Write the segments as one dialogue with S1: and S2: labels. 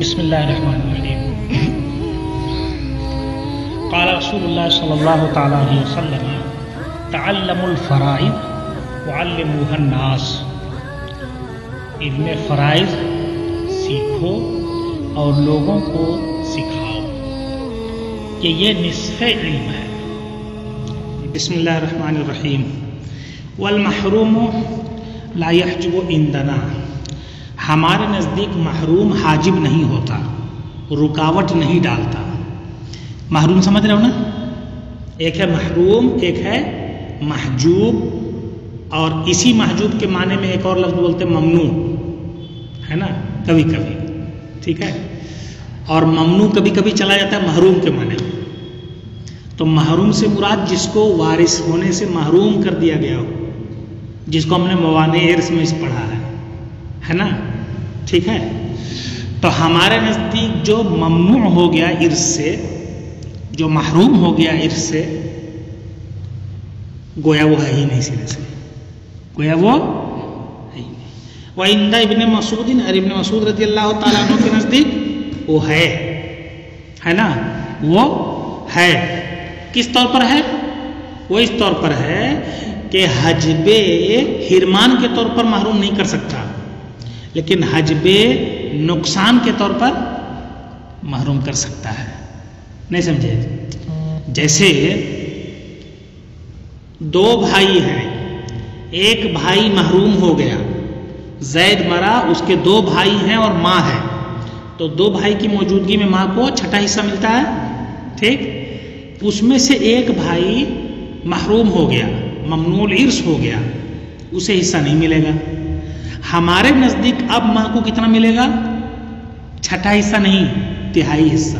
S1: بسم اللہ الرحمن الرحیم قال رسول اللہ صلی اللہ تعالی علیہ وسلم تعلموا الفرائض وعلموها الناس، علم فرائض سیکھو اور لوگوں کو سکھاؤ کہ یہ نصف علم ہے۔ بسم اللہ الرحمن الرحیم والمحروم لا يحجب عندنا، ہمارے نزدیک محروم حاجب نہیں ہوتا، رکاوٹ نہیں ڈالتا۔ محروم سمجھ رہے ہو نا؟ ایک ہے محروم، ایک ہے محجوب، اور اسی محجوب کے معنی میں ایک اور لفظ بولتے ممنوع، ہے نا، کبھی کبھی، ٹھیک ہے، اور ممنوع کبھی کبھی چلا جاتا ہے محروم کے معنی میں۔ تو محروم سے مراد جس کو وارث ہونے سے محروم کر دیا گیا ہو، جس کو ہم نے موانع ارث میں پڑھا ہے نا، ٹھیک ہے۔ تو ہمارے نزدیک جو ممنوع ہو گیا ارث سے، جو محروم ہو گیا ارث سے، گویا وہ ہے ہی نہیں سرے سے، گویا وہ ہے ہی نہیں۔ وعند ابن مسعود، اور ابن مسعود رضی اللہ تعالیٰ عنہ کے نزدیک وہ ہے نا، وہ ہے۔ کس طور پر ہے؟ وہ اس طور پر ہے کہ حجب حرمان کے طور پر محروم نہیں کر سکتا، لیکن حجب نقصان کے طور پر محروم کر سکتا ہے۔ نہیں سمجھے؟ جیسے دو بھائی ہیں، ایک بھائی محروم ہو گیا، زید مرا، اس کے دو بھائی ہیں اور ماں ہے، تو دو بھائی کی موجودگی میں ماں کو چھٹا حصہ ملتا ہے، ٹھیک۔ اس میں سے ایک بھائی محروم ہو گیا، ممنوع الارث ہو گیا، اسے حصہ نہیں ملے گا۔ ہمارے نزدیک اب ماں کو کتنا ملے گا؟ چھٹا حصہ نہیں، تہائی حصہ،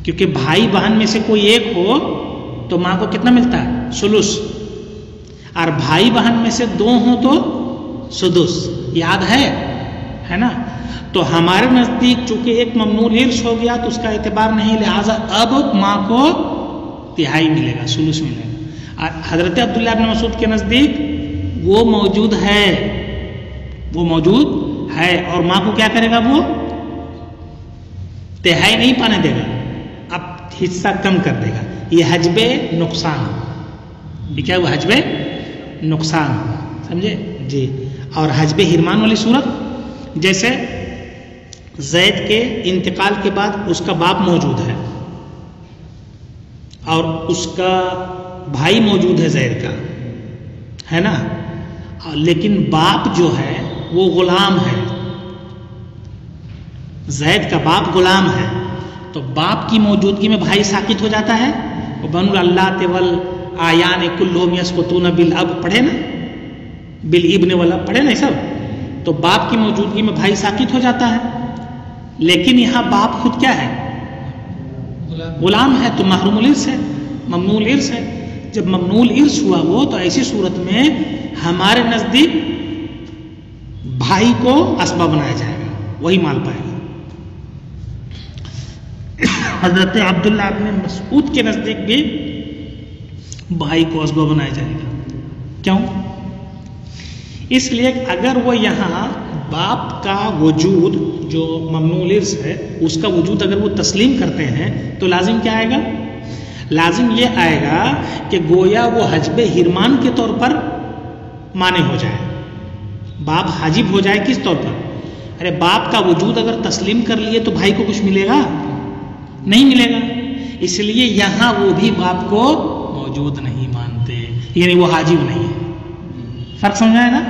S1: کیونکہ بھائی بہن میں سے کوئی ایک ہو تو ماں کو کتنا ملتا ہے؟ سلس، اور بھائی بہن میں سے دو ہوں تو سدس، یاد ہے نا۔ تو ہمارے نزدیک چونکہ ایک ممنوع الارث ہو گیا تو اس کا اعتبار نہیں، لہذا اب ماں کو تہائی ملے گا، سلس ملے گا۔ حضرت عبداللہ ابن مسعود کے نزدیک وہ موجود ہے، وہ موجود ہے، اور ماں کو کیا کرے گا؟ وہ تہائی نہیں پانے دے گا، اب حصہ کم کر دے گا۔ یہ حجب نقصان، یہ کیا ہوا؟ حجب نقصان، سمجھے جی۔ اور حجب حرمان والی صورت، جیسے زید کے انتقال کے بعد اس کا باپ موجود ہے اور اس کا بھائی موجود ہے زید کا، ہے نا، لیکن باپ جو ہے وہ غلام ہے، زید کا باپ غلام ہے، تو باپ کی موجودگی میں بھائی ساقط ہو جاتا ہے۔ وَبَنُو اللَّاتِ وَالْآيَانِ كُلُّهُمْ يَسْقُطُونَ بِالْأَبِ، پڑھے نا، بالابن والا پڑھے نا سب، تو باپ کی موجودگی میں بھائی ساقط ہو جاتا ہے، لیکن یہاں باپ خود کیا ہے؟ غلام ہے، تو محروم الارث ہے، ممنوع الارث ہے۔ جب ممنوع الارث ہوا وہ، تو ایسی صورت میں ہمارے نزدیک بھائی کو اسباب بنایا جائے گا، وہی مال پائے گا۔ حضرت عبداللہ ابن مسعود کے نزدیک بھی بھائی کو اسباب بنایا جائے گا۔ کیوں؟ اس لیے اگر وہ یہاں باپ کا وجود جو ممنوع الارث ہے، اس کا وجود اگر وہ تسلیم کرتے ہیں تو لازم کیا آئے گا؟ لازم یہ آئے گا کہ گویا وہ حجب حرمان کے طور پر مانے ہو جائے، باپ حاجب ہو جائے۔ کس طور پر؟ ارے باپ کا وجود اگر تسلیم کر لیے تو بھائی کو کچھ ملے گا؟ نہیں ملے گا، اس لیے یہاں وہ بھی باپ کو موجود نہیں مانتے، یعنی وہ حاجب نہیں ہے۔ فرق سمجھا ہے نا؟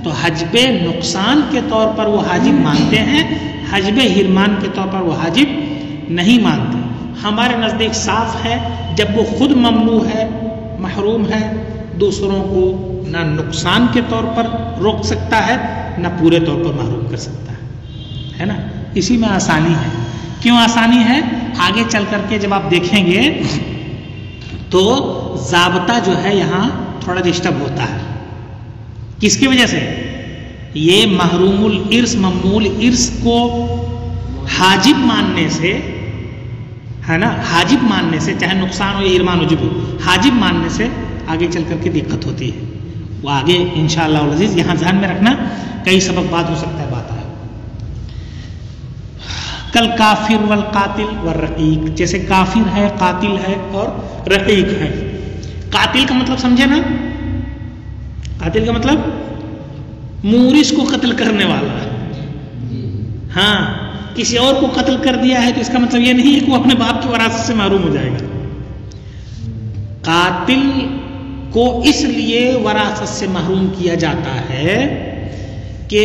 S1: تو حجب نقصان کے طور پر وہ حاجب مانتے ہیں، حجب حرمان کے طور پر وہ حاجب نہیں مانتے۔ ہمارے نزدیک صاف ہے، جب وہ خود ممنوع ہے، محروم ہے، دوسروں کو نہ نقصان کے طور پر روک سکتا ہے، نہ پورے طور پر محروم کر سکتا ہے نا۔ اسی میں آسانی ہے۔ کیوں آسانی ہے؟ آگے چل کر کے جب آپ دیکھیں گے تو ضابطہ جو ہے یہاں تھوڑا ڈسٹرب ہوتا ہے۔ کس کی وجہ سے؟ یہ محروم الارث، ممنوع الارث کو حاجب ماننے سے، ہے نا، حاجب ماننے سے، چاہے نقصان ہو یا حرمان ہو، جب حاجب ماننے سے آگے چل کر کے دقت ہوتی ہے۔ وہ آگے انشاءاللہ العزیز یہاں ذہن میں رکھنا، کئی سبق بات ہو سکتا ہے، بات ہے۔ کل کافر والقاتل والرقیق، جیسے کافر ہے، قاتل ہے اور رقیق ہے۔ قاتل کا مطلب سمجھے نا؟ قاتل کا مطلب مورث کو قتل کرنے والا ہے۔ ہاں، کسی اور کو قتل کر دیا ہے تو اس کا مطلب یہ نہیں ہے کہ وہ اپنے باپ کی وراثت سے محروم ہو جائے گا۔ قاتل کو اس لیے وراثت سے محروم کیا جاتا ہے کہ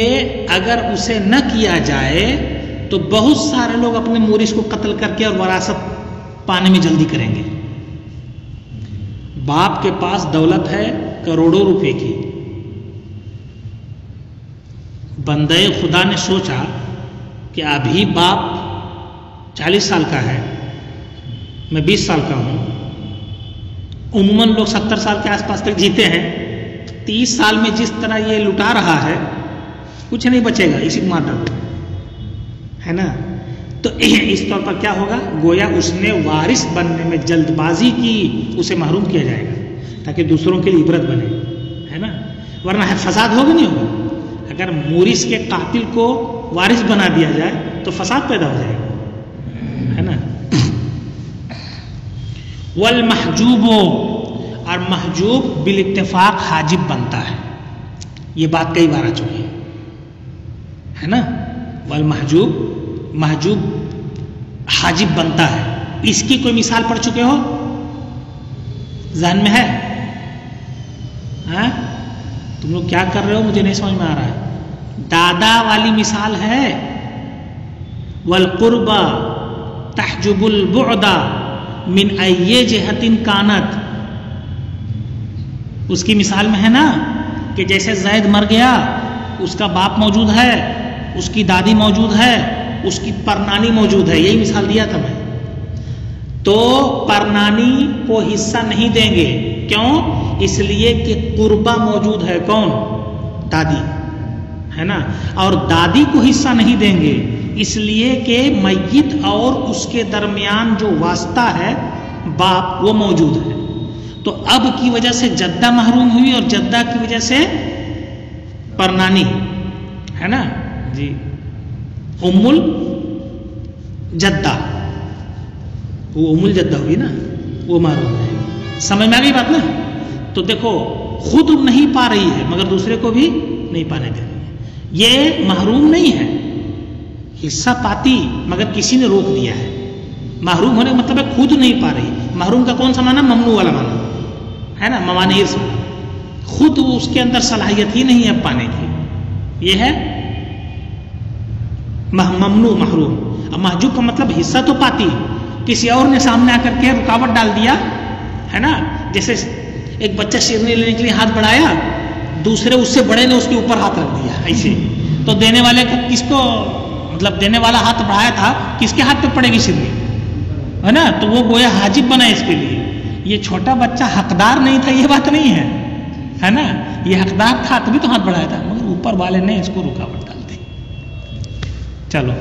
S1: اگر اسے نہ کیا جائے تو بہت سارے لوگ اپنے مورث کو قتل کر کے اور وراثت پانے میں جلدی کریں گے۔ باپ کے پاس دولت ہے کروڑوں روپے کی، بندے خدا نے سوچا کہ ابھی باپ 40 سال کا ہے، میں 20 سال کا ہوں، عموماً لوگ 70 سال کے آس پاس تک جیتے ہیں، 30 سال میں جس طرح یہ لٹا رہا ہے کچھ نہیں بچے گا، اسی کو مار ڈالو، ہے نا؟ تو اس طور پر کیا ہوگا؟ گویا اس نے وارث بننے میں جلد بازی کی، اسے محروم کیا جائے گا تاکہ دوسروں کے لیے عبرت بنے، ہے نا؟ ورنہ فساد ہوگا نہیں ہوگا؟ اگر مورث کے قاتل کو وارث بنا دیا جائے تو فساد پیدا ہو جائے گا، ہے نا؟ والمحجوب، اور محجوب بالاتفاق حاجب بنتا ہے، یہ بات کئی بار آ چکی ہے نا؟ والمحجوب، محجوب حاجب بنتا ہے، اس کی کوئی مثال پڑھ چکے ہو؟ ذہن میں ہے؟ ہاں؟ تم لوگ کیا کر رہے ہو مجھے نہیں سمجھ میں آ رہا ہے۔ دادا والی مثال ہے، والقربى تحجب البعد من ای جہت کانت، اس کی مثال میں ہے نا کہ جیسے زید مر گیا، اس کا باپ موجود ہے، اس کی دادی موجود ہے، اس کی پرنانی موجود ہے، یہی مثال دیا تھا میں۔ تو پرنانی کو حصہ نہیں دیں گے، کیوں؟ اس لیے کہ قربہ موجود ہے، کون؟ دادی، ہے نا؟ اور دادی کو حصہ نہیں دیں گے اس لیے کہ میت اور اس کے درمیان جو واسطہ ہے باپ، وہ موجود ہے۔ تو اب کی وجہ سے جدہ محروم ہوئی اور جدہ کی وجہ سے پرنانی، ہے نا جی؟ ام الجدہ، وہ ام الجدہ ہوئی نا، وہ محروم ہے۔ سمجھ میں آ گئی بات نا؟ تو دیکھو خود نہیں پا رہی ہے مگر دوسرے کو بھی نہیں پانے دے رہی ہے، یہ محروم نہیں ہے، حصہ پاتی مگر کسی نے روک دیا ہے۔ محروم ہونے کا مطلب ہے خود نہیں پا رہی۔ محروم کا کون سا معنی؟ ممنوع والا معنی ہے نا، موانع سے، خود اس کے اندر صلاحیت ہی نہیں ہے پانے کی، یہ ہے ممنوع، محروم۔ اب محجوب کا مطلب حصہ تو پاتی، کسی اور نے سامنے آ کر کے رکاوٹ ڈال دیا، ہے نا؟ جیسے ایک بچہ شیرنی لینے کے لیے ہاتھ بڑھایا، دوسرے اس سے بڑے نے اس کے اوپر ہاتھ رکھ دیا، ایسے تو دینے والے کو کس کو، مطلب دینے والا ہاتھ بڑھایا تھا، کس کے ہاتھ پہ پڑے گی شیرنی، ہے نا؟ تو وہ گویا حاجب بنا اس کے لیے۔ یہ چھوٹا بچہ حقدار نہیں تھا، یہ بات نہیں ہے نا؟ یہ حقدار تھا تبھی تو ہاتھ بڑھایا تھا، مگر اوپر والے نے اس کو رکاوٹ ڈال دی۔ چلو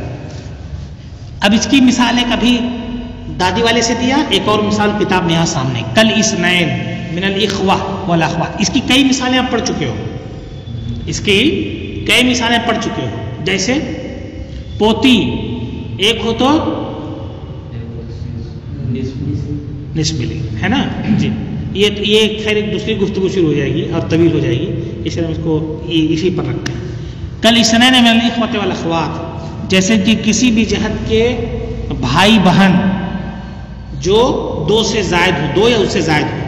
S1: اب اس کی مثال ایک ابھی دادی والے سے دیا، ایک اور مثال کتاب میں یہاں سامنے، کل اسنین من الاخوہ والاخوات، اس کی کئی مثالیں آپ پڑھ چکے ہو، اس کی کئی مثالیں پڑھ چکے ہو، جیسے پوتی ایک ہو تو نصف ملی، ہے نا جی؟ یہ خیر ایک دوسری گفتگو شروع ہو جائے گی اور طویل ہو جائے گی، اس لیے ہم اس کو اسی پر رکھتے ہیں۔ کل اسنین من الاخوۃ والاخوات، جیسے کہ کسی بھی جہت کے بھائی بہن جو دو سے زائد ہو، دو یا اس سے زائد ہو،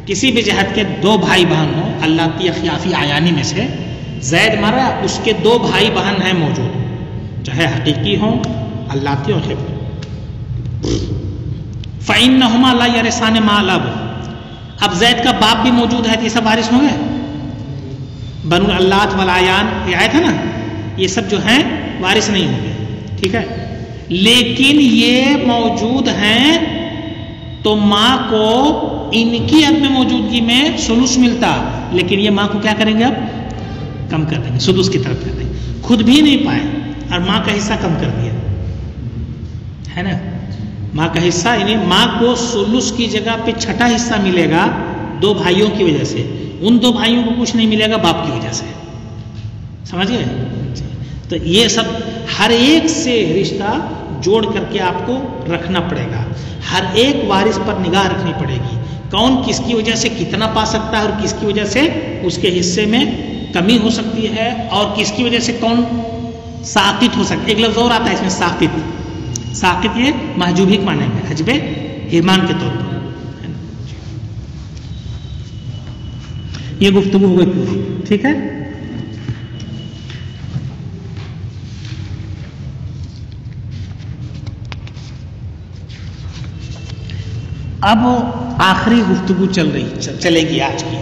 S1: کسی بھی جہت کے دو بھائی بہن ہو، اللہ خیافی عیانی میں سے زید مرا، اس کے دو بھائی بہن ہیں موجود، چاہے حقیقی ہوں اللہ اور خبر، فَإِنَّهُمَا لَا يَرِثَانِ مَعَ الْأَبِ، اب زید کا باپ بھی موجود ہے تو یہ سب وارث ہوں گے؟ بنو اللات والعیان یہ آیت ہے نا، یہ سب جو ہیں وارث نہیں ہوں گے، ٹھیک ہے؟ لیکن یہ موجود ہیں تو ماں کو ان کی عدم موجودگی میں سدس ملتا، لیکن یہ ماں کو کیا کریں گے؟ اب کم کر دیں گے، سدس کی طرف کر دیں گے، خود بھی نہیں پائے اور ماں کا حصہ کم کر دیا، ہے نا؟ ماں کا حصہ، یعنی ماں کو سدس کی جگہ پہ چھٹا حصہ ملے گا دو بھائیوں کی وجہ سے، ان دو بھائیوں کو کچھ نہیں ملے گا باپ کی وجہ سے، سمجھ گئے؟ تو یہ سب ہر ایک سے رشتہ جوڑ کر کے آپ کو رکھنا پڑے گا. ہر ایک وارث پر نگاہ رکھنی پڑے گی، کون کس کی وجہ سے کتنا پا سکتا ہے اور کس کی وجہ سے اس کے حصے میں کمی ہو سکتی ہے، اور کس کی وجہ سے کون ساقط ہو سکتا ہے. ایک لفظ اور آتا ہے اس میں ساقط. ساقط یہ محجوبی کے معنی میں، حجب حرمان کے طور پر. یہ گفتگو ہو گئی پوری، ٹھیک ہے. اب آخری گفتگو چلے گی آج کی،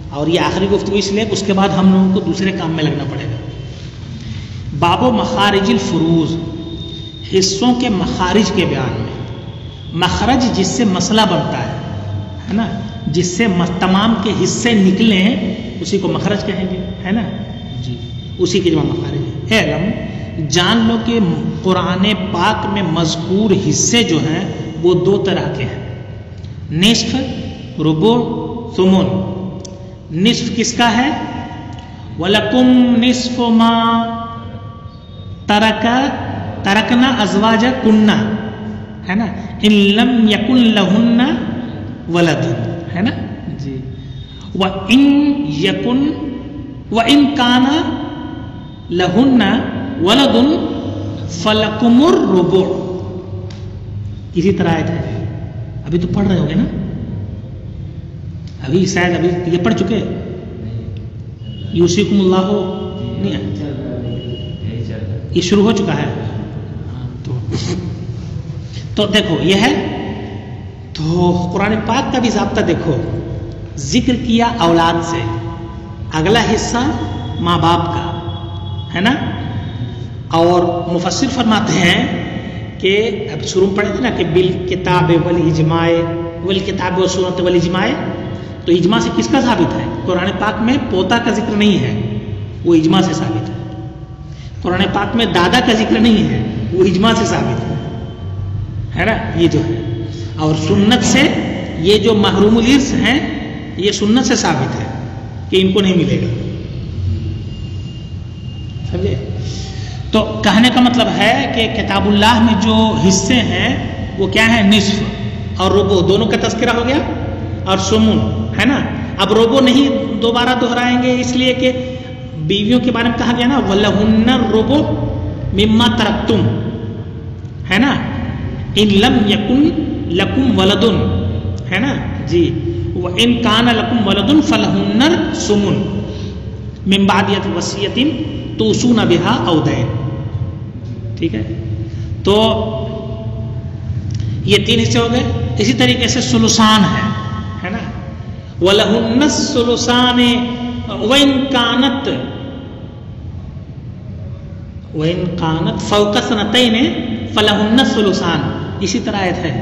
S1: اور یہ آخری گفتگو اس لیے اس کے بعد ہم لوگوں کو دوسرے کام میں لگنا پڑے گا. باب و مخارج الفروز، حصوں کے مخارج کے بیان میں. مخرج جس سے مسئلہ بنتا ہے نا، جس سے تمام کے حصے نکلیں اسی کو مخرج کہیں گے، ہے نا جی، اسی کے جمع مخارج ہے. علم جان لو کہ قرآن پاک میں مذکور حصے جو ہیں وہ دو طرح کے ہیں، نصف، ربع، ثمن. نصف کس کا ہے؟ وَلَكُمْ نِصْفُ مَا تَرَكْنَا أَزْوَاجَكُنَّ، ہے نا، إِن لَمْ يَكُنْ لَهُنَّ وَلَدٌ، ہے نا جی. وَإِن كَانَ لَهُنَّ وَلَدٌ فَلَكُمُ الرُّبُعُ. اسی طرح آیت ہے. ابھی تو پڑھ رہے ہوگے نا، ابھی شاید ابھی یہ پڑھ چکے. یوصیکم اللہ نہیں ہے، یہ شروع ہو چکا ہے. تو دیکھو یہ ہے. تو قرآن پاک کا بھی ضابطہ دیکھو، ذکر کیا اولاد سے، اگلا حصہ ماں باپ کا، ہے نا. اور مفسر فرماتے ہیں کہ اب شروع پڑھے تھے نا کہ بالکتاب والاجماع، والکتاب والسنت والاجماع. تو اجماع سے کس کا ثابت ہے؟ قرآن پاک میں پوتا کا ذکر نہیں ہے، وہ اجماع سے ثابت ہے. قرآن پاک میں دادا کا ذکر نہیں ہے، وہ اجماع سے ثابت ہے نا. یہ جو ہے، اور سنت سے یہ جو محروم الارث ہیں یہ سنت سے ثابت ہے کہ ان کو نہیں ملے گا. سمجھے؟ تو کہنے کا مطلب ہے کہ کتاب اللہ میں جو حصے ہیں وہ کیا ہیں؟ نصف اور ربع، دونوں کا تذکرہ ہو گیا، اور سمن، ہے نا. اب ربع نہیں دوبارہ دہرائیں گے اس لیے کہ بیویوں کے بارے میں کہا گیا نا وَلَهُنَّ الرُّبُعُ مِمَّا تَرَكْتُمْ، ہے نا. إِن لَمْ يَكُنْ لَكُمْ وَلَدٌ، ہے نا جی. وَإِن كَانَ لَكُمْ وَلَدٌ فَلَهُنَّ الثُّمُنُ مِن بَعْدِ وَصِيَّةٍ تُوصُونَ بِهَا أَوْ دَيْنٍ. ٹھیک ہے. تو یہ تین حصے ہو گئے. اسی طریقے سے ثلثان ہے نا. وَلَهُنَّ الثُّلُثَانِ وَإِن كَانَتْ فَوْقَ اثْنَتَيْنِ فَلَهُنَّ الثُّلُثَانِ. اسی طرح آیت ہے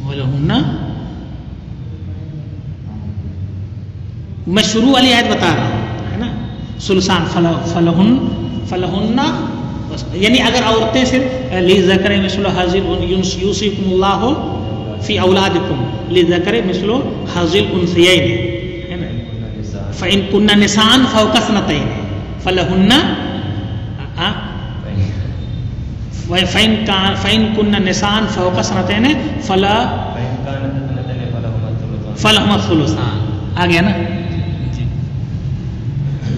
S1: وَلَهُنَّ. میں شروع والی آیت بتا رہا ہوں، ہے نا. ثلثان فَلَهُنَّ، یعنی اگر عورتیں صرف لِلذَّكَرِ مِثْلُ حَظِّ يُوصِيكُمُ اللَّهُ فِي أَوْلَادِكُمْ لِلذَّكَرِ مِثْلُ حَظِّ الْأُنثَيَيْنِ، ہے نا. فَإِن كُنَّ نِسَاءً فَوْقَ اثْنَتَيْنِ فَلَهُنَّ، فَإِن كُنَّ نِسَاءً فَوْقَ اثْنَتَيْنِ فَلَهُمَ الثُّلُثَانِ. آ گیا نا.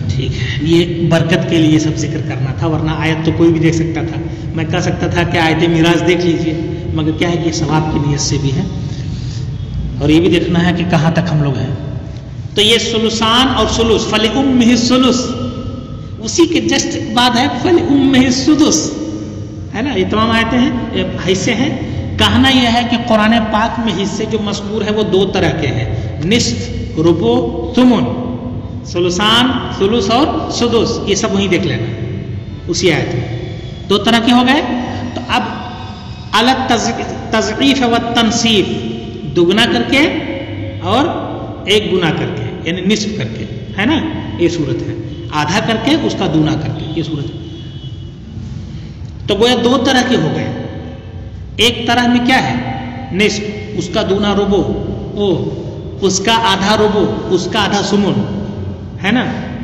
S1: ٹھیک ہے. یہ برکت کے لیے سب ذکر کرنا تھا، ورنہ آیت تو کوئی بھی دیکھ سکتا تھا. میں کہہ سکتا تھا کہ آیت میراث دیکھ لیجئے، مگر کیا ہے کہ ثواب کی نیت سے بھی ہے، اور یہ بھی دیکھنا ہے کہ کہاں تک ہم لوگ ہیں. تو یہ ثلثان اور ثلث، فَلِأُمِّهِ الثُّلُث، اسی کے جسٹ بعد ہے فَلِأُمِّهِ السُّدُسُ، ہے نا. یہ تمام آیتیں ہیں، حصے ہیں. کہنا یہ ہے کہ قرآن پاک میں حصے جو مذکور ہیں وہ دو طرح کے ہیں، نصف، ربع، ثمن. ثلثان، ثلث اور سدس، یہ سب وہیں دیکھ لینا اسی آیت میں. دو طرح کے ہو گئے. تو اب الگ تضعیف و تنصیف، دگنا کر کے اور ایک گنا کر کے، یعنی نصف کر کے، ہے نا. یہ صورت ہے. آدھا کر کے اس کا دونا کر کے، یہ صورت ہے. تو گویا دو طرح کے ہو گئے. ایک طرح میں کیا ہے؟ نصف، اس کا دونا ربع، اس کا آدھا ربع، اس کا آدھا سمن، ہے نا.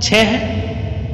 S1: 6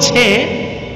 S1: 6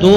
S1: 2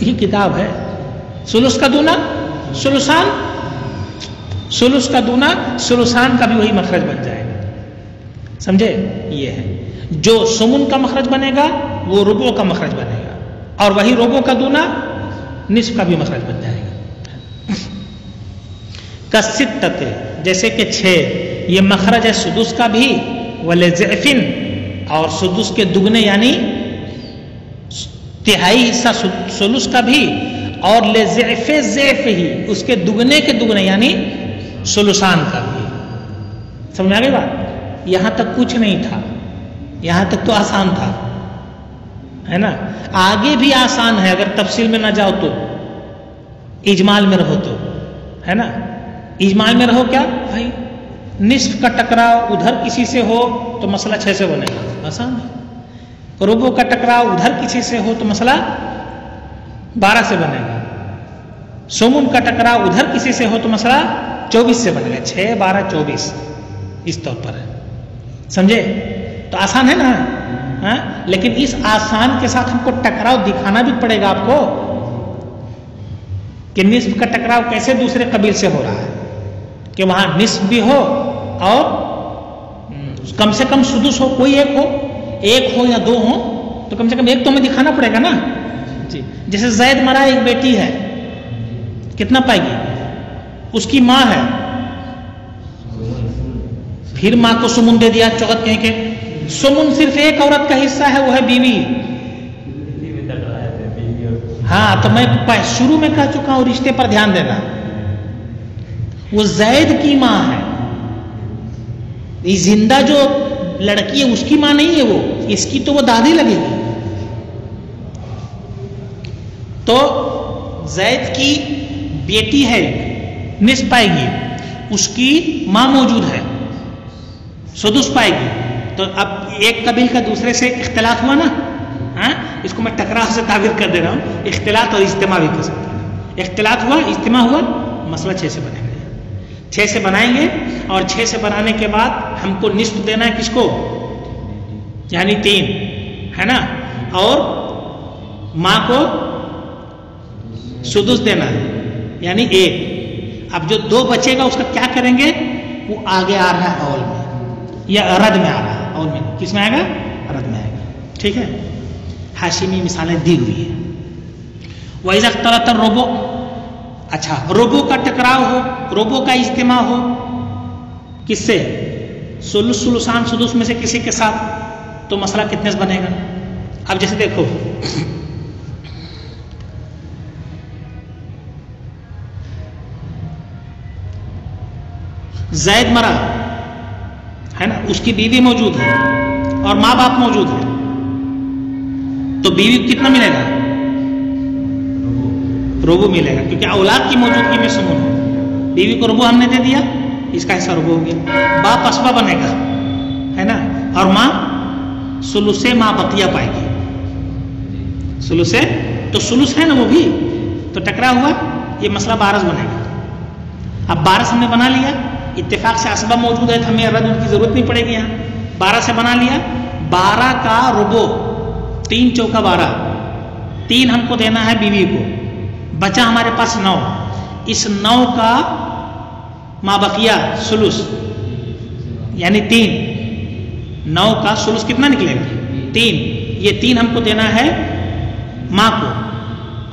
S1: یہ کتاب ہے. سلس کا دونا سلسان، سلس کا دونا سلسان کا بھی وہی مخرج بن جائے گا. سمجھے؟ یہ ہے جو سمن کا مخرج بنے گا وہ ربع کا مخرج بنے گا، اور وہی ربع کا دونا نصف کا بھی مخرج بن جائے گا. کستۃ جیسے کہ 6، یہ مخرج ہے سدس کا بھی، ولضعف اور سدس کے دگنے یعنی تہائی حصہ سلس کا بھی، اور لضعف ضعف ہی اس کے دگنے کے دگنے یعنی سلسان کا بھی. سمجھ آ گئی بات؟ یہاں تک کچھ نہیں تھا، یہاں تک تو آسان تھا، ہے نا. آگے بھی آسان ہے اگر تفصیل میں نہ جاؤ تو، اجمال میں رہو تو، ہے نا. اجمال میں رہو کیا بھائی، نصف کا ٹکراؤ ادھر کسی سے ہو تو مسئلہ 6 سے بنے گا، آسان ہے. ربع کا ٹکراؤ ادھر کسی سے ہو تو مسئلہ 12 سے بنے گا. سمن کا ٹکراؤ ادھر کسی سے ہو تو مسئلہ 24 سے بنے گا. 6 12 24 اس طور پر ہے. سمجھے؟ تو آسان ہے نا. ہاں، لیکن اس آسان کے ساتھ ہم کو ٹکراؤ دکھانا بھی پڑے گا آپ کو کہ نصف کا ٹکراؤ کیسے دوسرے قبیل سے ہو رہا ہے، کہ وہاں نصف بھی ہو اور کم سے کم سدس ہو، کوئی ایک ہو یا 2 ہو تو کم سے کم ایک تو ہمیں دکھانا پڑے گا نا. جی، جیسے زید مرا ایک بیٹی ہے، کتنا پائے گی؟ اس کی ماں ہے، پھر ماں کو سمن دے دیا. چوتھ کہیں کہ سمن صرف ایک عورت کا حصہ ہے، وہ ہے بیوی. ہاں، تو میں شروع میں کہہ چکا ہوں رشتے پر دھیان دینا. وہ زید کی ماں ہے، یہ زندہ جو لڑکی ہے اس کی ماں نہیں ہے، وہ اس کی تو وہ دادی لگے گی. تو زید کی بیٹی ہے، نصف پائے گی، اس کی ماں موجود ہے، سدس پائے گی. تو اب ایک قبیل کا دوسرے سے اختلاف ہوا نا. ہاں، اس کو میں ٹکراؤ سے تعبیر کر دے رہا ہوں، اختلاط اور اجتماع بھی کر سکتے ہیں. اختلاط ہوا، اجتماع ہوا، مسئلہ 6 سے بنے گا. 6 سے بنائیں گے، اور 6 سے بنانے کے بعد ہم کو نصف دینا ہے کس کو؟ یعنی 3، ہے نا. اور ماں کو سدس دینا ہے یعنی 1. اب جو 2 بچے گا اس کا کیا کریں گے؟ وہ آگے آ رہا ہے اول میں یا رد میں آ رہا ہے. اول میں کس میں آئے گا؟ رد میں آئے گا. ٹھیک ہے. ہاشمی مثالیں دی ہوئی ہیں. وَإِذَا اخْتَلَطَ الرُّبُعُ، اچھا ربع کا ٹکراؤ ہو، ربع کا اجتماع ہو، کس سے؟ سلس سلسان سدس میں سے کسی کے ساتھ، تو مسئلہ کتنے سے بنے گا؟ اب جیسے دیکھو زید مرا ہے نا، اس کی بیوی موجود ہے اور ماں باپ موجود ہے، تو بیوی کتنا ملے گا؟ ربع ملے گا، کیونکہ اولاد کی موجودگی میں سمن ہے. بیوی کو ربع ہم نے دے دیا، اس کا حصہ ربع ہو گیا. باپ اسبا بنے گا، ہے نا، اور ماں سلس ما بقیہ پائے گی. سلس تو سلس ہے نا وہ بھی، تو ٹکرا ہوا، یہ مسئلہ 12 بنے گا. اب 12 ہم نے بنا لیا، اتفاق سے اسبا موجود ہے تو ہمیں رد ان کی ضرورت نہیں پڑے گی. یہاں 12 سے بنا لیا. 12 کا ربع 3 چوکا 12، 3 ہم کو دینا ہے بیوی کو، بچا ہمارے پاس 9. اس 9 کا ما بقیہ سلس یعنی 3، 9 کا سلس کتنا نکلے گا؟ 3. یہ 3 ہم کو دینا ہے ماں کو.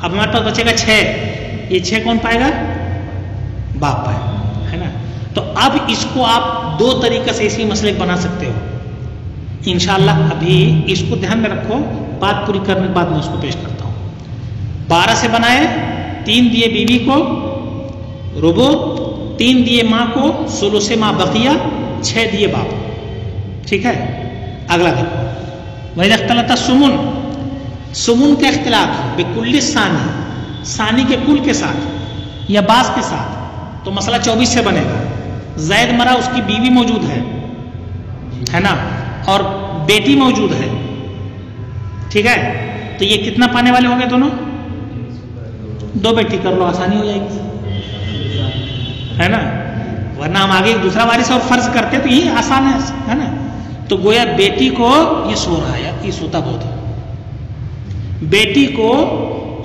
S1: اب ہمارے پاس بچے گا 6. یہ 6 کون پائے گا؟ باپ پائے گا، ہے نا. تو اب اس کو آپ 2 طریقے سے اسی مسئلے کو بنا سکتے ہو انشاءاللہ. ابھی اس کو دھیان میں رکھو، بات پوری کرنے کے بعد میں اس کو پیش کرتا ہوں. 12 سے بنائے، 3 دیے بیوی کو ربع، 3 دیے ماں کو سلس ما بقیہ، 6 دیے باپ. ٹھیک ہے. اگلا دیکھو، وَإِذَا اخْتَلَطَ السُّمُنُ، سمن کا اختلاط بکل ثانی، ثانی کے کل کے ساتھ یا بعض کے ساتھ، تو مسئلہ 24 سے بنے گا. زید مرا، اس کی بیوی موجود ہے نا، اور بیٹی موجود ہے. ٹھیک ہے. تو یہ کتنا پانے والے ہوں گے دونوں؟ 2 بیٹی کر لو، آسانی ہو جائے گی، ہے نا. ورنہ ہم آگے ایک دوسرا وارث اور فرض کرتے تو یہ آسان ہے نا. تو گویا بیٹی کو، یہ سو رہا ہے، یہ سوتا بہت ہے، بیٹی کو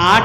S1: 8,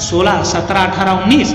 S1: 16, 17, 18, 19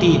S1: 3,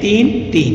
S1: 3, 3,